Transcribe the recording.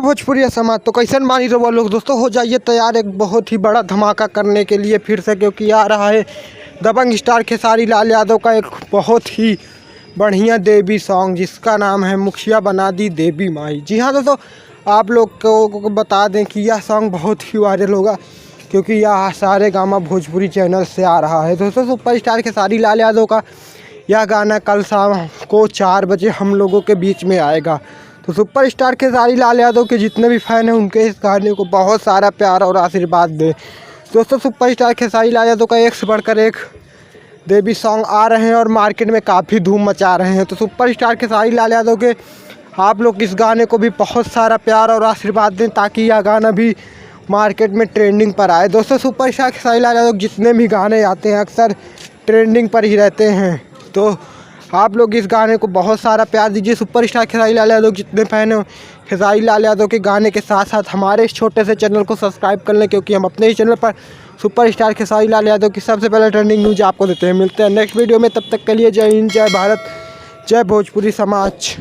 भोजपुरी समाज तो कैसन मानी रहो लोग दोस्तों, हो जाइए तैयार एक बहुत ही बड़ा धमाका करने के लिए फिर से, क्योंकि आ रहा है दबंग स्टार खेसारी लाल यादव का एक बहुत ही बढ़िया देवी सॉन्ग जिसका नाम है मुखिया बना दी देवी माई। जी हाँ दोस्तों, आप लोग को बता दें कि यह सॉन्ग बहुत ही वायरल होगा क्योंकि यह सारे गामा भोजपुरी चैनल से आ रहा है। दोस्तों सुपरस्टार खेसारी लाल यादव का यह गाना कल शाम को 4 बजे हम लोगों के बीच में आएगा। तो सुपरस्टार खेसारी लाल यादव के जितने भी फ़ैन हैं उनके इस गाने को बहुत सारा प्यार और आशीर्वाद दें। दोस्तों सुपरस्टार खेसारी लाल यादव का एक से बढ़कर एक देवी सॉन्ग आ रहे हैं और मार्केट में काफ़ी धूम मचा रहे हैं। तो सुपरस्टार खेसारी लाल यादव के आप लोग इस गाने को भी बहुत सारा प्यार और आशीर्वाद दें ताकि यह गाना भी मार्केट में ट्रेंडिंग पर आए। दोस्तों सुपरस्टार खेसारी लाल यादव जितने भी गाने आते हैं अक्सर ट्रेंडिंग पर ही रहते हैं, तो आप लोग इस गाने को बहुत सारा प्यार दीजिए। सुपरस्टार खेसारी लाल यादव जितने फ़ैन हैं खेसारी लाल यादव के गाने के साथ साथ हमारे इस छोटे से चैनल को सब्सक्राइब कर लें, क्योंकि हम अपने ही चैनल पर सुपरस्टार खेसारी लाल यादव की सबसे पहले ट्रेंडिंग न्यूज़ आपको देते हैं। मिलते हैं नेक्स्ट वीडियो में, तब तक के लिए जय हिंद, जय भारत, जय भोजपुरी समाज।